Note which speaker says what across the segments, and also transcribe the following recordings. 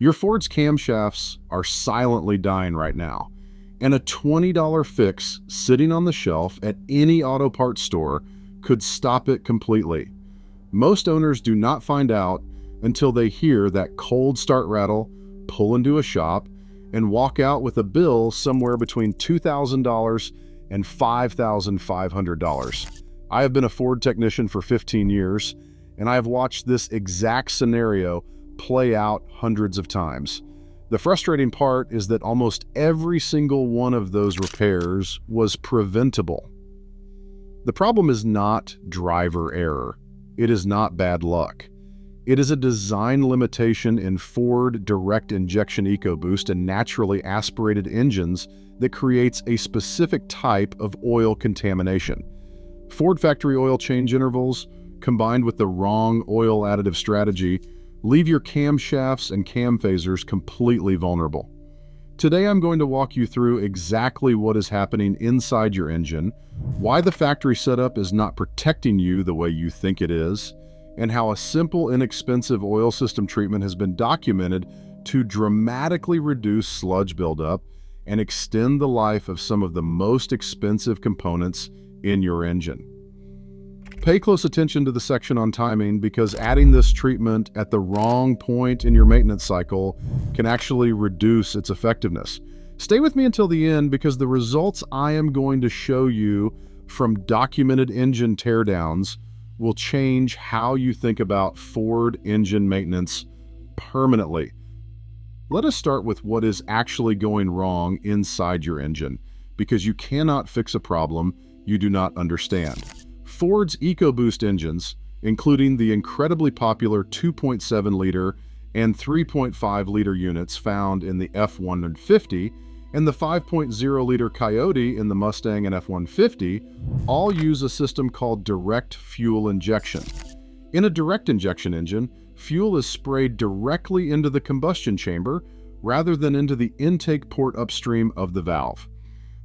Speaker 1: Your Ford's camshafts are silently dying right now, and a $20 fix sitting on the shelf at any auto parts store could stop it completely. Most owners do not find out until they hear that cold start rattle, pull into a shop, and walk out with a bill somewhere between $2,000 and $5,500. I have been a Ford technician for 15 years, and I have watched this exact scenario play out hundreds of times. The frustrating part is that almost every single one of those repairs was preventable. The problem is not driver error. It is not bad luck. It is a design limitation in Ford direct injection EcoBoost and naturally aspirated engines that creates a specific type of oil contamination. Ford factory oil change intervals, combined with the wrong oil additive strategy, leave your camshafts and cam phasers completely vulnerable. Today I'm going to walk you through exactly what is happening inside your engine, why the factory setup is not protecting you the way you think it is, and how a simple, inexpensive oil system treatment has been documented to dramatically reduce sludge buildup and extend the life of some of the most expensive components in your engine. Pay close attention to the section on timing, because adding this treatment at the wrong point in your maintenance cycle can actually reduce its effectiveness. Stay with me until the end, because the results I am going to show you from documented engine teardowns will change how you think about Ford engine maintenance permanently. Let us start with what is actually going wrong inside your engine, because you cannot fix a problem you do not understand. Ford's EcoBoost engines, including the incredibly popular 2.7-liter and 3.5-liter units found in the F-150 and the 5.0-liter Coyote in the Mustang and F-150, all use a system called direct fuel injection. In a direct injection engine, fuel is sprayed directly into the combustion chamber rather than into the intake port upstream of the valve.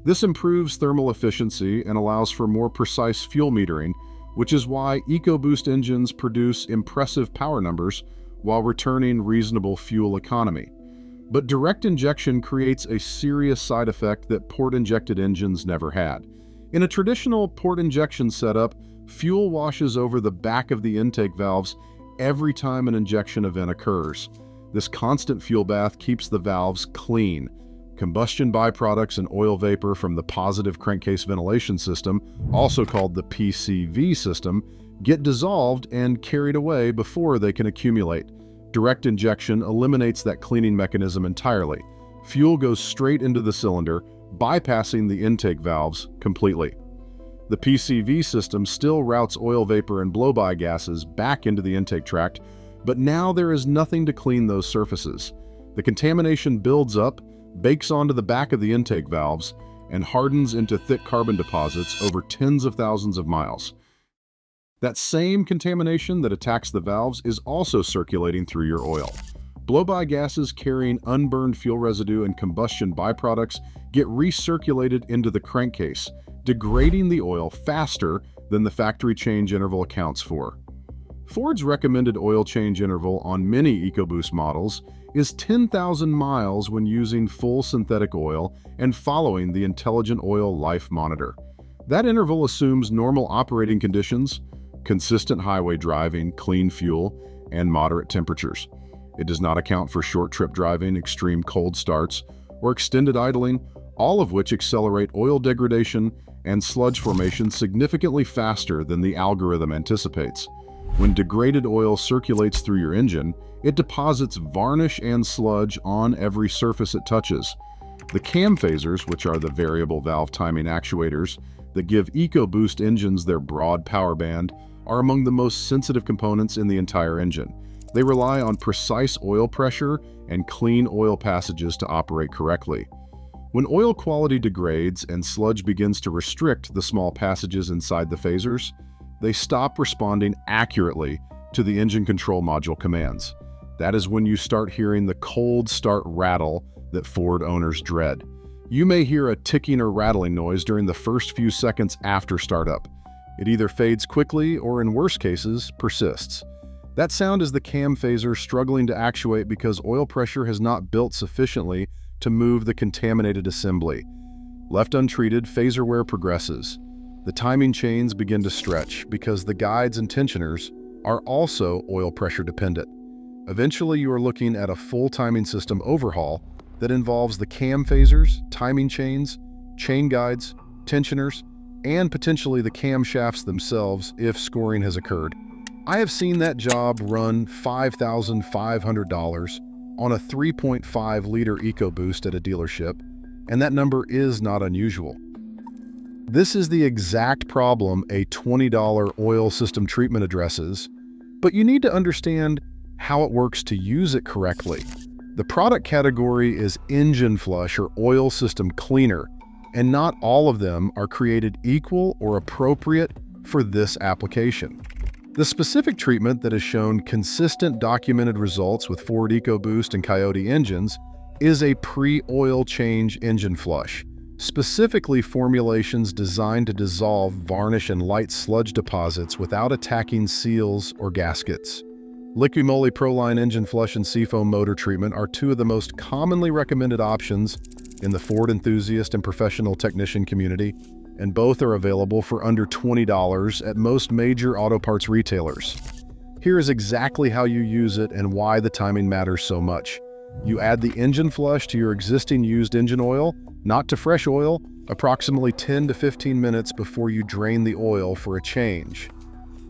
Speaker 1: This improves thermal efficiency and allows for more precise fuel metering, which is why EcoBoost engines produce impressive power numbers while returning reasonable fuel economy. But direct injection creates a serious side effect that port-injected engines never had. In a traditional port injection setup, fuel washes over the back of the intake valves every time an injection event occurs. This constant fuel bath keeps the valves clean. Combustion byproducts and oil vapor from the positive crankcase ventilation system, also called the PCV system, get dissolved and carried away before they can accumulate. Direct injection eliminates that cleaning mechanism entirely. Fuel goes straight into the cylinder, bypassing the intake valves completely. The PCV system still routes oil vapor and blow-by gases back into the intake tract, but now there is nothing to clean those surfaces. The contamination builds up, bakes onto the back of the intake valves, and hardens into thick carbon deposits over tens of thousands of miles. That same contamination that attacks the valves is also circulating through your oil. Blow-by gases carrying unburned fuel residue and combustion byproducts get recirculated into the crankcase, degrading the oil faster than the factory change interval accounts for. Ford's recommended oil change interval on many EcoBoost models is 10,000 miles when using full synthetic oil and following the Intelligent Oil Life Monitor. That interval assumes normal operating conditions, consistent highway driving, clean fuel, and moderate temperatures. It does not account for short trip driving, extreme cold starts, or extended idling, all of which accelerate oil degradation and sludge formation significantly faster than the algorithm anticipates. When degraded oil circulates through your engine, it deposits varnish and sludge on every surface it touches. The cam phasers, which are the variable valve timing actuators that give EcoBoost engines their broad power band, are among the most sensitive components in the entire engine. They rely on precise oil pressure and clean oil passages to operate correctly. When oil quality degrades and sludge begins to restrict the small passages inside the phasers, they stop responding accurately to the engine control module commands. That is when you start hearing the cold start rattle that Ford owners dread. You may hear a ticking or rattling noise during the first few seconds after startup. It either fades quickly or, in worse cases, persists. That sound is the cam phaser struggling to actuate because oil pressure has not built sufficiently to move the contaminated assembly. Left untreated, phaser wear progresses. The timing chains begin to stretch because the guides and tensioners are also oil pressure dependent. Eventually, you are looking at a full timing system overhaul that involves the cam phasers, timing chains, chain guides, tensioners, and potentially the camshafts themselves if scoring has occurred. I have seen that job run $5,500 on a 3.5-liter EcoBoost at a dealership, and that number is not unusual. This is the exact problem a $20 oil system treatment addresses, but you need to understand how it works to use it correctly. The product category is engine flush or oil system cleaner, and not all of them are created equal or appropriate for this application. The specific treatment that has shown consistent documented results with Ford EcoBoost and Coyote engines is a pre-oil change engine flush, specifically formulations designed to dissolve varnish and light sludge deposits without attacking seals or gaskets. Liquid Moly Proline engine flush and seafoam motor treatment are two of the most commonly recommended options in the Ford enthusiast and professional technician community, and both are available for under $20 at most major auto parts retailers. Here is exactly how you use it and why the timing matters so much. You add the engine flush to your existing used engine oil, not to fresh oil, approximately 10 to 15 minutes before you drain the oil for a change.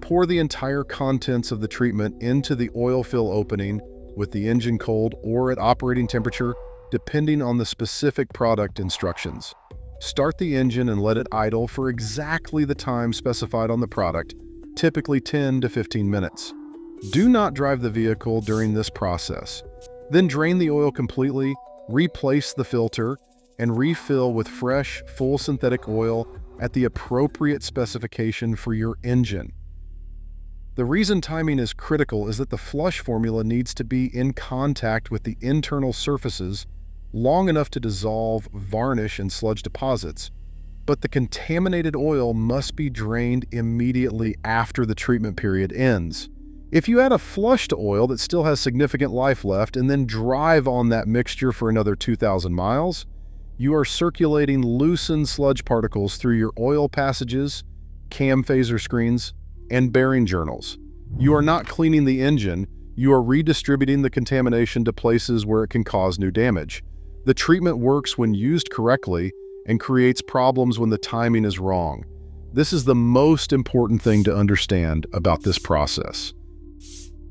Speaker 1: Pour the entire contents of the treatment into the oil fill opening with the engine cold or at operating temperature, depending on the specific product instructions. Start the engine and let it idle for exactly the time specified on the product, typically 10 to 15 minutes. Do not drive the vehicle during this process. Then drain the oil completely, replace the filter, and refill with fresh, full synthetic oil at the appropriate specification for your engine. The reason timing is critical is that the flush formula needs to be in contact with the internal surfaces long enough to dissolve varnish and sludge deposits, but the contaminated oil must be drained immediately after the treatment period ends. If you add a flush to oil that still has significant life left and then drive on that mixture for another 2,000 miles, you are circulating loosened sludge particles through your oil passages, cam phaser screens, and bearing journals. You are not cleaning the engine, you are redistributing the contamination to places where it can cause new damage. The treatment works when used correctly and creates problems when the timing is wrong. This is the most important thing to understand about this process.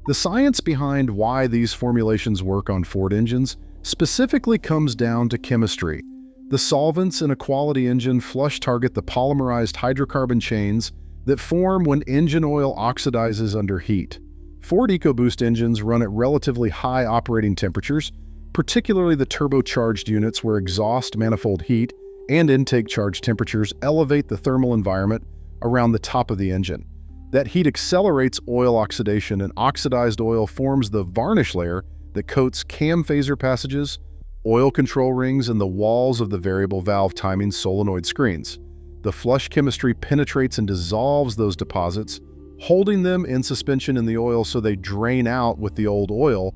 Speaker 1: The science behind why these formulations work on Ford engines specifically comes down to chemistry. The solvents in a quality engine flush target the polymerized hydrocarbon chains that form when engine oil oxidizes under heat. Ford EcoBoost engines run at relatively high operating temperatures, particularly the turbocharged units where exhaust manifold heat and intake charge temperatures elevate the thermal environment around the top of the engine. That heat accelerates oil oxidation, and oxidized oil forms the varnish layer that coats cam phaser passages, oil control rings, and the walls of the variable valve timing solenoid screens. The flush chemistry penetrates and dissolves those deposits, holding them in suspension in the oil so they drain out with the old oil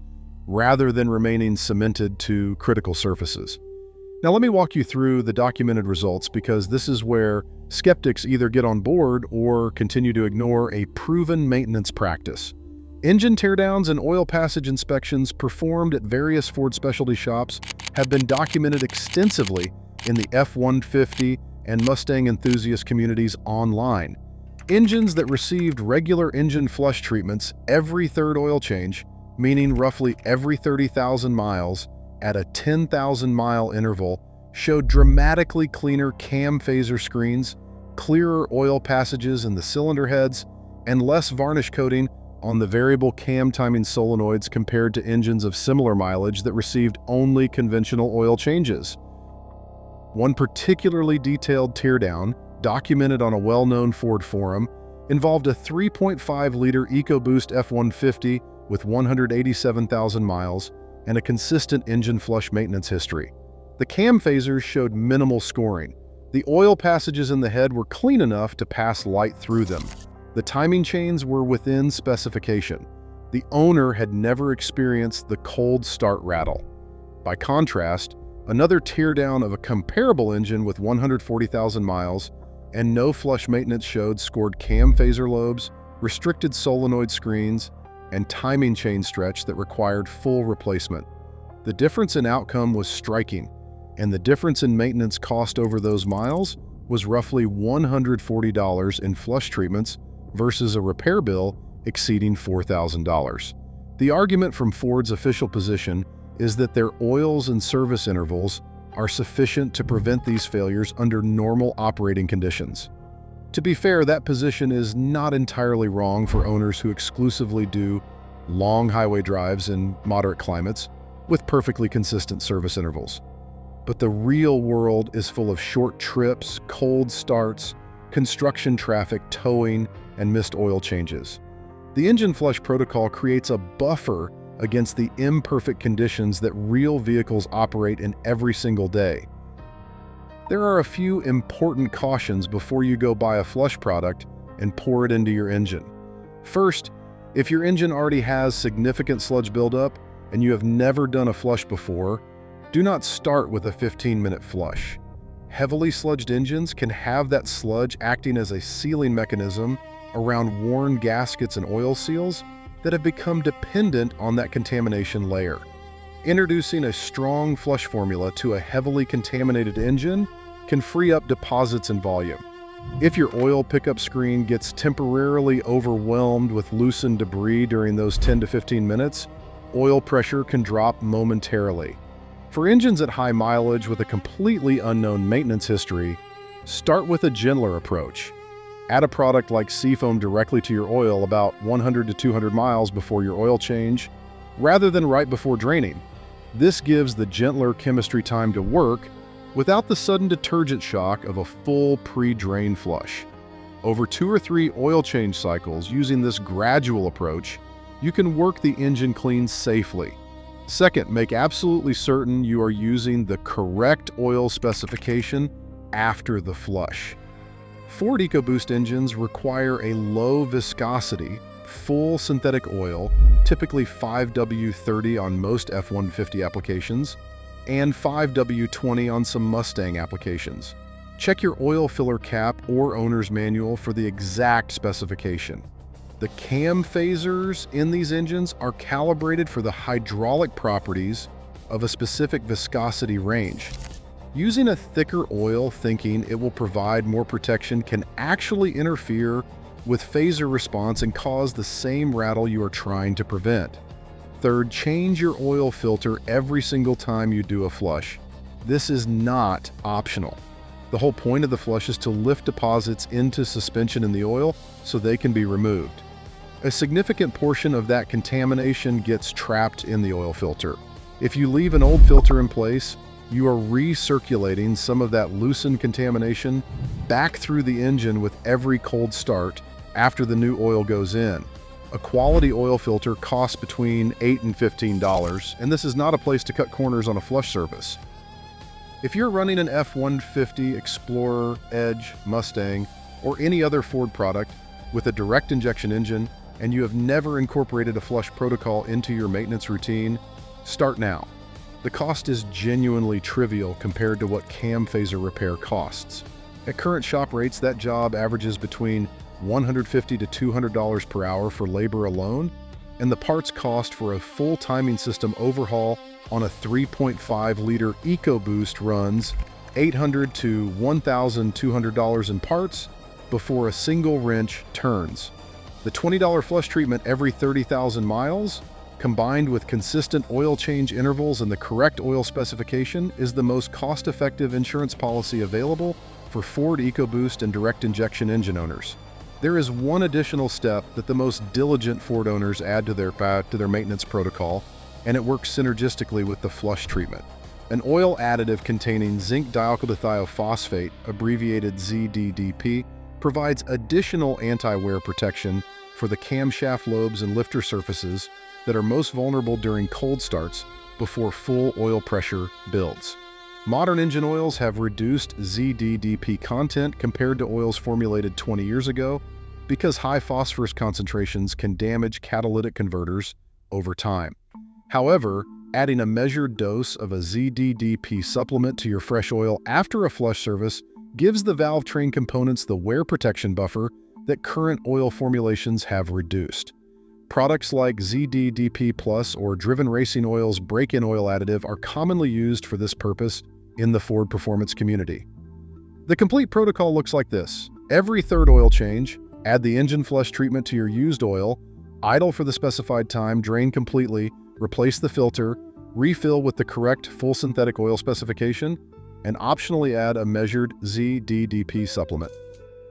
Speaker 1: rather than remaining cemented to critical surfaces. Now let me walk you through the documented results, because this is where skeptics either get on board or continue to ignore a proven maintenance practice. Engine teardowns and oil passage inspections performed at various Ford specialty shops have been documented extensively in the F-150 and Mustang enthusiast communities online. Engines that received regular engine flush treatments every third oil change, meaning roughly every 30,000 miles at a 10,000-mile interval, showed dramatically cleaner cam phaser screens, clearer oil passages in the cylinder heads, and less varnish coating on the variable cam timing solenoids compared to engines of similar mileage that received only conventional oil changes. One particularly detailed teardown, documented on a well-known Ford forum, involved a 3.5-liter EcoBoost F-150 with 187,000 miles and a consistent engine flush maintenance history. The cam phasers showed minimal scoring. The oil passages in the head were clean enough to pass light through them. The timing chains were within specification. The owner had never experienced the cold start rattle. By contrast, another teardown of a comparable engine with 140,000 miles and no flush maintenance showed scored cam phaser lobes, restricted solenoid screens, and timing chain stretch that required full replacement. The difference in outcome was striking, and the difference in maintenance cost over those miles was roughly $140 in flush treatments versus a repair bill exceeding $4,000. The argument from Ford's official position is that their oils and service intervals are sufficient to prevent these failures under normal operating conditions. To be fair, that position is not entirely wrong for owners who exclusively do long highway drives in moderate climates with perfectly consistent service intervals. But the real world is full of short trips, cold starts, construction traffic, towing, and missed oil changes. The engine flush protocol creates a buffer against the imperfect conditions that real vehicles operate in every single day. There are a few important cautions before you go buy a flush product and pour it into your engine. First, if your engine already has significant sludge buildup and you have never done a flush before, do not start with a 15-minute flush. Heavily sludged engines can have that sludge acting as a sealing mechanism around worn gaskets and oil seals that have become dependent on that contamination layer. Introducing a strong flush formula to a heavily contaminated engine can free up deposits and volume. If your oil pickup screen gets temporarily overwhelmed with loosened debris during those 10 to 15 minutes, oil pressure can drop momentarily. For engines at high mileage with a completely unknown maintenance history, start with a gentler approach. Add a product like Seafoam directly to your oil about 100 to 200 miles before your oil change, rather than right before draining. This gives the gentler chemistry time to work without the sudden detergent shock of a full pre-drain flush. Over 2 or 3 oil change cycles using this gradual approach, you can work the engine clean safely. Second, make absolutely certain you are using the correct oil specification after the flush. Ford EcoBoost engines require a low viscosity, full synthetic oil, typically 5W30 on most F-150 applications, and 5W20 on some Mustang applications. Check your oil filler cap or owner's manual for the exact specification. The cam phasers in these engines are calibrated for the hydraulic properties of a specific viscosity range. Using a thicker oil thinking it will provide more protection can actually interfere with phaser response and cause the same rattle you are trying to prevent. Third, change your oil filter every single time you do a flush. This is not optional. The whole point of the flush is to lift deposits into suspension in the oil so they can be removed. A significant portion of that contamination gets trapped in the oil filter. If you leave an old filter in place, you are recirculating some of that loosened contamination back through the engine with every cold start after the new oil goes in. A quality oil filter costs between $8 and $15, and this is not a place to cut corners on a flush service. If you're running an F-150, Explorer, Edge, Mustang, or any other Ford product with a direct injection engine and you have never incorporated a flush protocol into your maintenance routine, start now. The cost is genuinely trivial compared to what cam phaser repair costs. At current shop rates, that job averages between $150 to $200 per hour for labor alone, and the parts cost for a full timing system overhaul on a 3.5-liter EcoBoost runs $800 to $1,200 in parts before a single wrench turns. The $20 flush treatment every 30,000 miles, combined with consistent oil change intervals and the correct oil specification, is the most cost-effective insurance policy available for Ford EcoBoost and direct injection engine owners. There is one additional step that the most diligent Ford owners add to their maintenance protocol, and it works synergistically with the flush treatment. An oil additive containing zinc dialkylthiophosphate, abbreviated ZDDP, provides additional anti-wear protection for the camshaft lobes and lifter surfaces that are most vulnerable during cold starts before full oil pressure builds. Modern engine oils have reduced ZDDP content compared to oils formulated 20 years ago, because high phosphorus concentrations can damage catalytic converters over time. However, adding a measured dose of a ZDDP supplement to your fresh oil after a flush service gives the valve train components the wear protection buffer that current oil formulations have reduced. Products like ZDDP Plus or Driven Racing Oil's break-in oil additive are commonly used for this purpose in the Ford performance community. The complete protocol looks like this. Every third oil change, add the engine flush treatment to your used oil, idle for the specified time, drain completely, replace the filter, refill with the correct full synthetic oil specification, and optionally add a measured ZDDP supplement.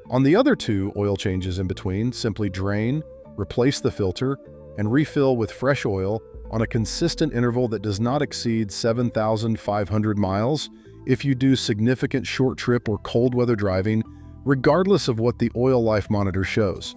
Speaker 1: On the other two oil changes in between, simply drain, replace the filter, and refill with fresh oil on a consistent interval that does not exceed 7,500 miles if you do significant short trip or cold weather driving, regardless of what the oil life monitor shows.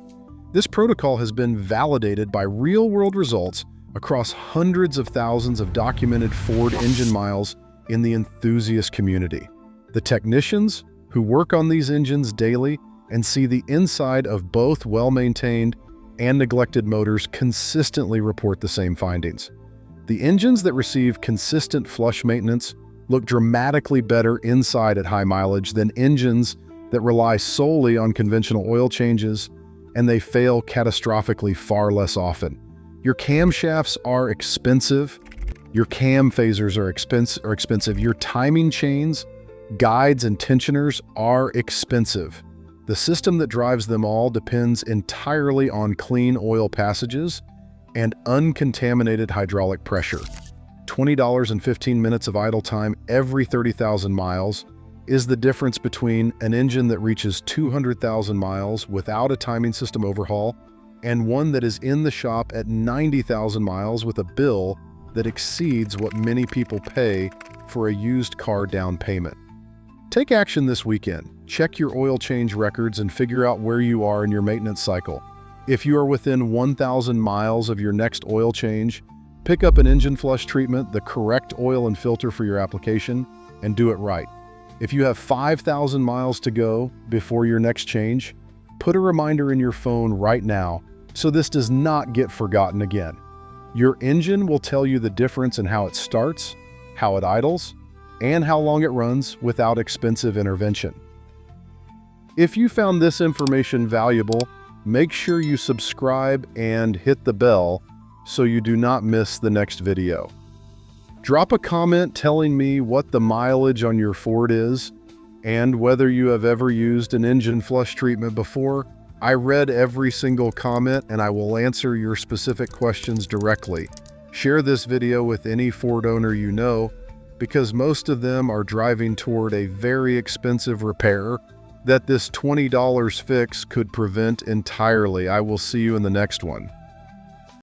Speaker 1: This protocol has been validated by real-world results across hundreds of thousands of documented Ford engine miles in the enthusiast community. The technicians who work on these engines daily and see the inside of both well-maintained and neglected motors consistently report the same findings. The engines that receive consistent flush maintenance look dramatically better inside at high mileage than engines that rely solely on conventional oil changes, and they fail catastrophically far less often. Your camshafts are expensive. Your cam phasers are expensive. Your timing chains, guides, and tensioners are expensive. The system that drives them all depends entirely on clean oil passages and uncontaminated hydraulic pressure. $20.15 of idle time every 30,000 miles is the difference between an engine that reaches 200,000 miles without a timing system overhaul and one that is in the shop at 90,000 miles with a bill that exceeds what many people pay for a used car down payment. Take action this weekend. Check your oil change records and figure out where you are in your maintenance cycle. If you are within 1,000 miles of your next oil change, pick up an engine flush treatment, the correct oil and filter for your application, and do it right. If you have 5,000 miles to go before your next change, put a reminder in your phone right now so this does not get forgotten again. Your engine will tell you the difference in how it starts, how it idles, and how long it runs without expensive intervention. If you found this information valuable, make sure you subscribe and hit the bell so you do not miss the next video. Drop a comment telling me what the mileage on your Ford is and whether you have ever used an engine flush treatment before. I read every single comment and I will answer your specific questions directly. Share this video with any Ford owner you know, because most of them are driving toward a very expensive repair that this $20 fix could prevent entirely. I will see you in the next one.